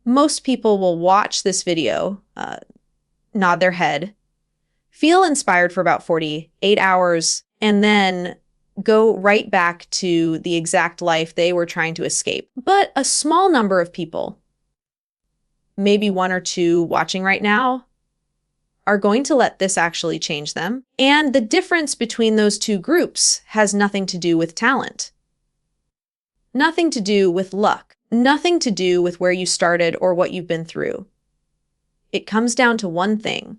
Most people will watch this video, nod their head, feel inspired for about 48 hours, and then go right back to the exact life they were trying to escape. But a small number of people, maybe one or two watching right now, are going to let this actually change them. And the difference between those two groups has nothing to do with talent, nothing to do with luck, nothing to do with where you started or what you've been through. It comes down to one thing: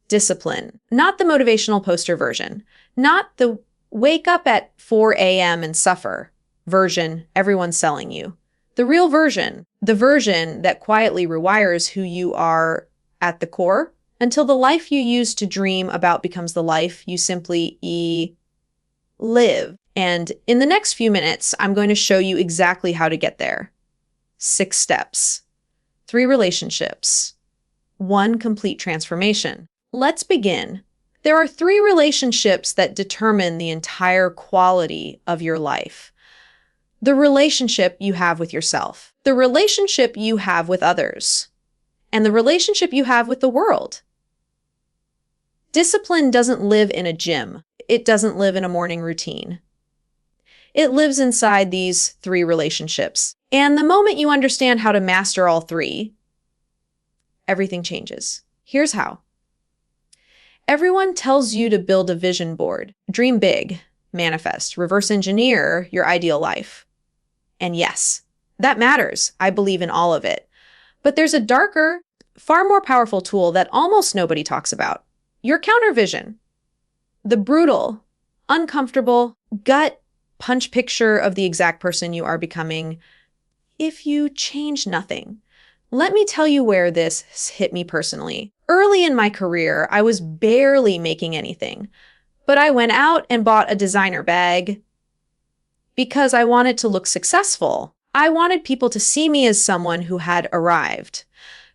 discipline. Not the motivational poster version, not the wake up at 4 a.m. and suffer version everyone's selling you. The real version, the version that quietly rewires who you are at the core until the life you used to dream about becomes the life you simply live. And in the next few minutes, I'm going to show you exactly how to get there. 6 steps, 3 relationships, 1 complete transformation. Let's begin. There are 3 relationships that determine the entire quality of your life. The relationship you have with yourself, the relationship you have with others, and the relationship you have with the world. Discipline doesn't live in a gym. It doesn't live in a morning routine. It lives inside these 3 relationships. And the moment you understand how to master all 3, everything changes. Here's how. Everyone tells you to build a vision board, dream big, manifest, reverse engineer your ideal life. And yes, that matters. I believe in all of it. But there's a darker, far more powerful tool that almost nobody talks about: your counter vision. The brutal, uncomfortable, gut punch picture of the exact person you are becoming if you change nothing. Let me tell you where this hit me personally. Early in my career, I was barely making anything, but I went out and bought a designer bag because I wanted to look successful. I wanted people to see me as someone who had arrived.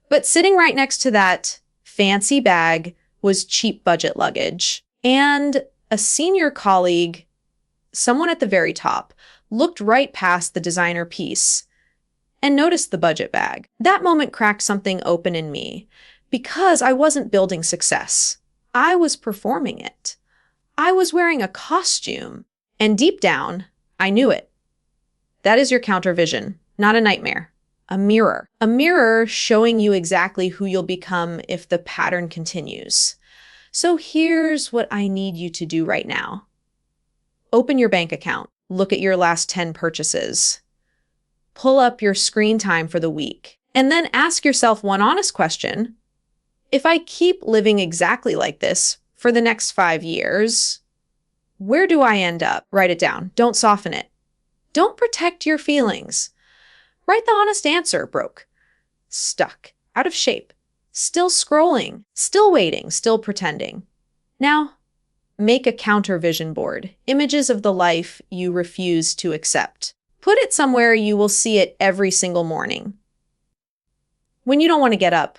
But sitting right next to that fancy bag was cheap budget luggage. And a senior colleague, someone at the very top, looked right past the designer piece and noticed the budget bag. That moment cracked something open in me because I wasn't building success. I was performing it. I was wearing a costume, and deep down, I knew it. That is your counter vision, not a nightmare. A mirror showing you exactly who you'll become if the pattern continues. So here's what I need you to do right now. Open your bank account. Look at your last 10 purchases. Pull up your screen time for the week. And then ask yourself one honest question. If I keep living exactly like this for the next 5 years, where do I end up? Write it down. Don't soften it. Don't protect your feelings. Write the honest answer: broke, stuck, out of shape, still scrolling, still waiting, still pretending. Now, make a counter vision board, images of the life you refuse to accept. Put it somewhere you will see it every single morning. When you don't want to get up,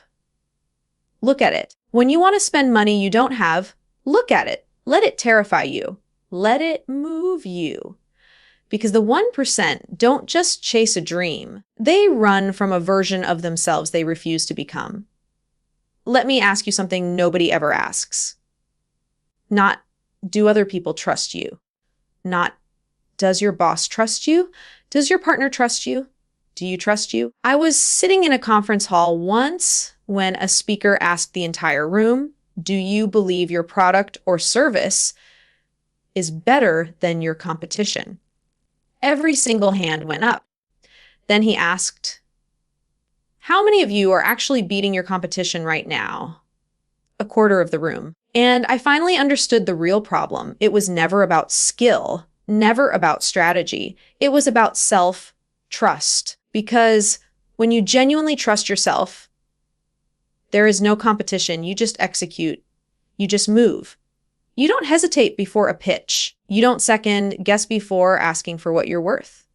look at it. When you want to spend money you don't have, look at it. Let it terrify you. Let it move you. Because the 1% don't just chase a dream. They run from a version of themselves they refuse to become. Let me ask you something nobody ever asks. Not, do other people trust you? Not, does your boss trust you? Does your partner trust you? Do you trust you? I was sitting in a conference hall once when a speaker asked the entire room, do you believe your product or service is better than your competition? Every single hand went up. Then he asked, how many of you are actually beating your competition right now? A quarter of the room. And I finally understood the real problem. It was never about skill, never about strategy. It was about self-trust. Because when you genuinely trust yourself, there is no competition. You just execute. You just move. You don't hesitate before a pitch. You don't second guess before asking for what you're worth.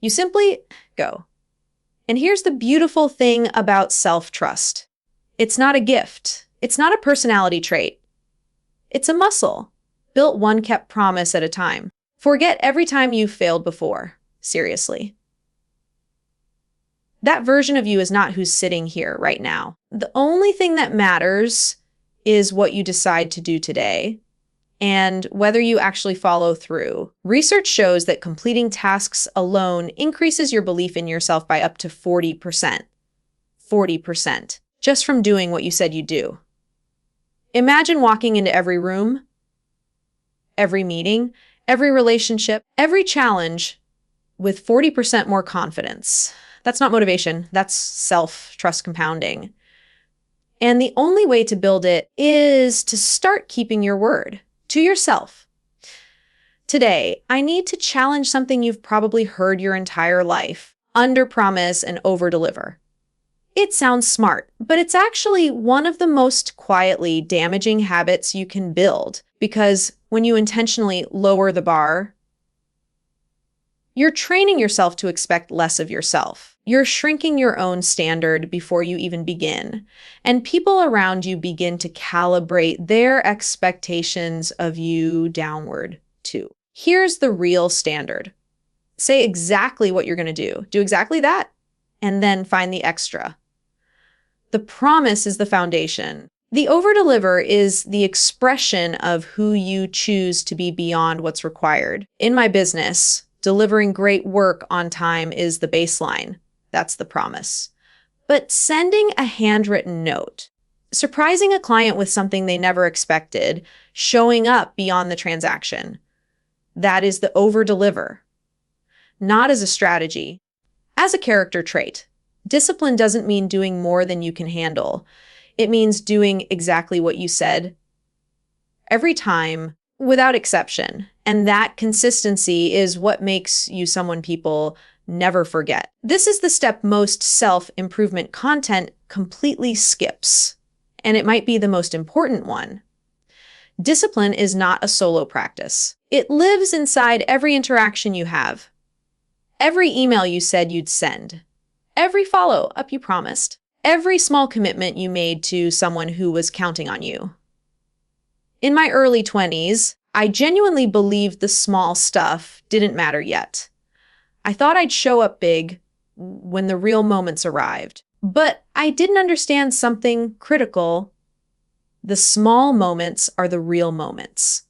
You simply go. And here's the beautiful thing about self-trust. It's not a gift. It's not a personality trait. It's a muscle, built one kept promise at a time. Forget every time you've failed before. Seriously. That version of you is not who's sitting here right now. The only thing that matters is what you decide to do today and whether you actually follow through. Research shows that completing tasks alone increases your belief in yourself by up to 40%. 40%. Just from doing what you said you'd do. Imagine walking into every room, every meeting, every relationship, every challenge with 40% more confidence. That's not motivation, that's self-trust compounding. And the only way to build it is to start keeping your word to yourself. Today, I need to challenge something you've probably heard your entire life: under-promise and over-deliver. It sounds smart, but it's actually one of the most quietly damaging habits you can build, because when you intentionally lower the bar, you're training yourself to expect less of yourself. You're shrinking your own standard before you even begin, and people around you begin to calibrate their expectations of you downward too. Here's the real standard. Say exactly what you're going to do. Do exactly that, and then find the extra. The promise is the foundation. The over-deliver is the expression of who you choose to be beyond what's required. In my business, delivering great work on time is the baseline. That's the promise. But sending a handwritten note, surprising a client with something they never expected, showing up beyond the transaction, that is the over-deliver. Not as a strategy, as a character trait. Discipline doesn't mean doing more than you can handle. It means doing exactly what you said every time, without exception. And that consistency is what makes you someone people never forget. This is the step most self-improvement content completely skips, and it might be the most important one. Discipline is not a solo practice. It lives inside every interaction you have, every email you said you'd send, every follow-up you promised, every small commitment you made to someone who was counting on you. In my early 20s, I genuinely believed the small stuff didn't matter yet. I thought I'd show up big when the real moments arrived. But I didn't understand something critical. The small moments are the real moments.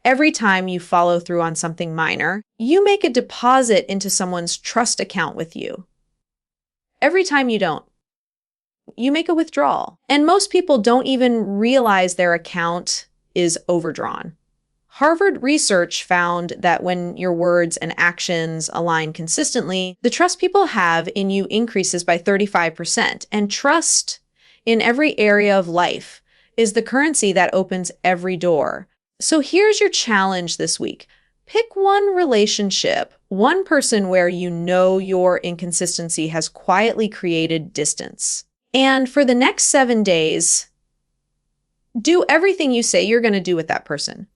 Every time you follow through on something minor, you make a deposit into someone's trust account with you. Every time you don't, you make a withdrawal. And most people don't even realize their account is overdrawn. Harvard research found that when your words and actions align consistently, the trust people have in you increases by 35%. And trust in every area of life is the currency that opens every door. So here's your challenge this week. Pick one relationship, one person where you know your inconsistency has quietly created distance. And for the next 7 days, do everything you say you're going to do with that person.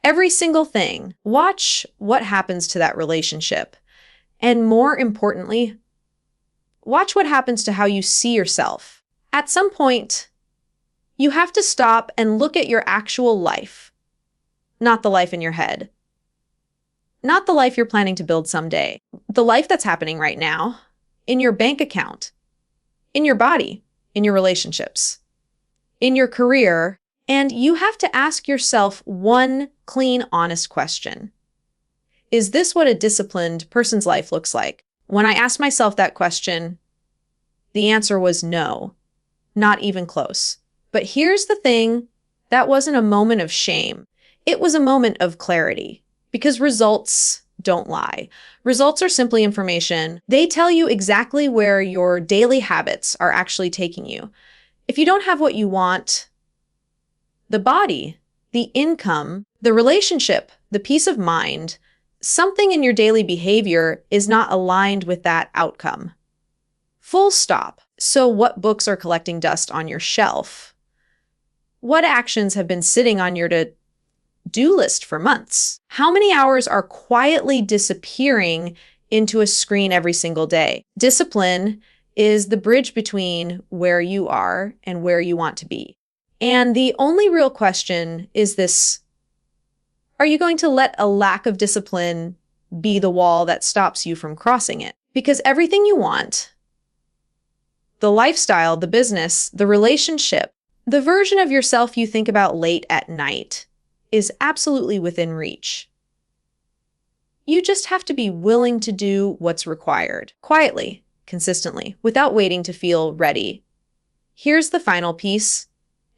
Every single thing. Watch what happens to that relationship. And more importantly, watch what happens to how you see yourself. At some point, you have to stop and look at your actual life, not the life in your head. Not the life you're planning to build someday. The life that's happening right now, in your bank account, in your body, in your relationships, in your career. And you have to ask yourself one clean, honest question. Is this what a disciplined person's life looks like? When I asked myself that question, the answer was no, not even close. But here's the thing, that wasn't a moment of shame. It was a moment of clarity, because results don't lie. Results are simply information. They tell you exactly where your daily habits are actually taking you. If you don't have what you want, the body, the income, the relationship, the peace of mind, something in your daily behavior is not aligned with that outcome. Full stop. So what books are collecting dust on your shelf? What actions have been sitting on your to-do list for months? How many hours are quietly disappearing into a screen every single day? Discipline is the bridge between where you are and where you want to be. And the only real question is this: are you going to let a lack of discipline be the wall that stops you from crossing it? Because everything you want, the lifestyle, the business, the relationship, the version of yourself you think about late at night is absolutely within reach. You just have to be willing to do what's required, quietly, consistently, without waiting to feel ready. Here's the final piece,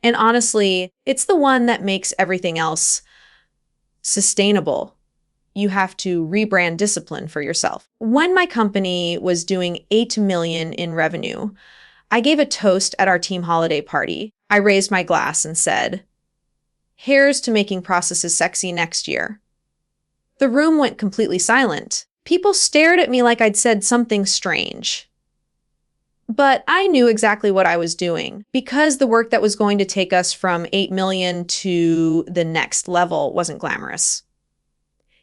and honestly, it's the one that makes everything else sustainable. You have to rebrand discipline for yourself. When my company was doing 8 million in revenue, I gave a toast at our team holiday party. I raised my glass and said, "Here's to making processes sexy next year." The room went completely silent. People stared at me like I'd said something strange. But I knew exactly what I was doing, because the work that was going to take us from 8 million to the next level wasn't glamorous.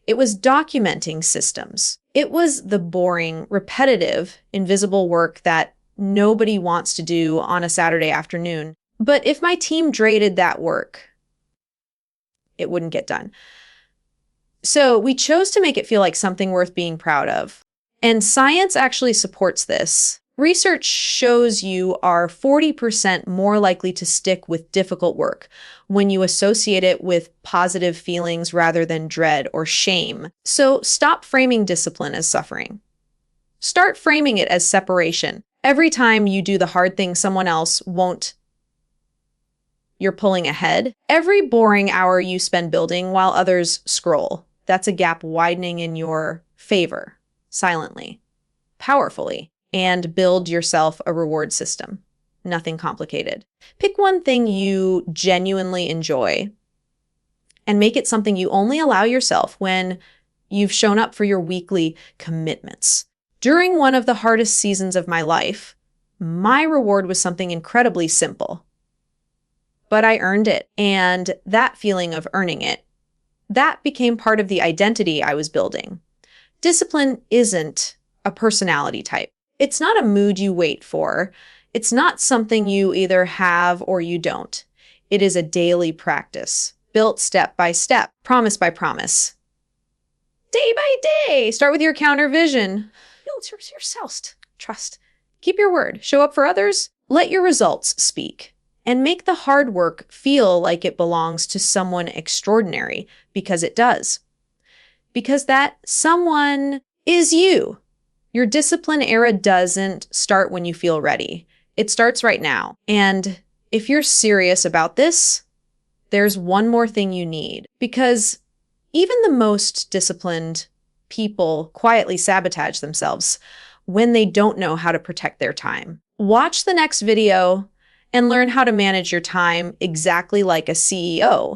It was documenting systems. It was the boring, repetitive, invisible work that nobody wants to do on a Saturday afternoon. But if my team dreaded that work, it wouldn't get done. So we chose to make it feel like something worth being proud of. And science actually supports this. Research shows you are 40% more likely to stick with difficult work when you associate it with positive feelings rather than dread or shame. So stop framing discipline as suffering. Start framing it as separation. Every time you do the hard thing someone else won't, you're pulling ahead. Every boring hour you spend building while others scroll, that's a gap widening in your favor, silently, powerfully. And build yourself a reward system. Nothing complicated. Pick one thing you genuinely enjoy and make it something you only allow yourself when you've shown up for your weekly commitments. During one of the hardest seasons of my life, my reward was something incredibly simple. But I earned it, and that feeling of earning it, that became part of the identity I was building. Discipline isn't a personality type. It's not a mood you wait for. It's not something you either have or you don't. It is a daily practice, built step by step, promise by promise. Day by day. Start with your counter vision. Build yourself. Trust. Keep your word. Show up for others. Let your results speak. And make the hard work feel like it belongs to someone extraordinary, because it does. Because that someone is you. Your discipline era doesn't start when you feel ready. It starts right now. And if you're serious about this, there's one more thing you need. Because even the most disciplined people quietly sabotage themselves when they don't know how to protect their time. Watch the next video and learn how to manage your time exactly like a CEO.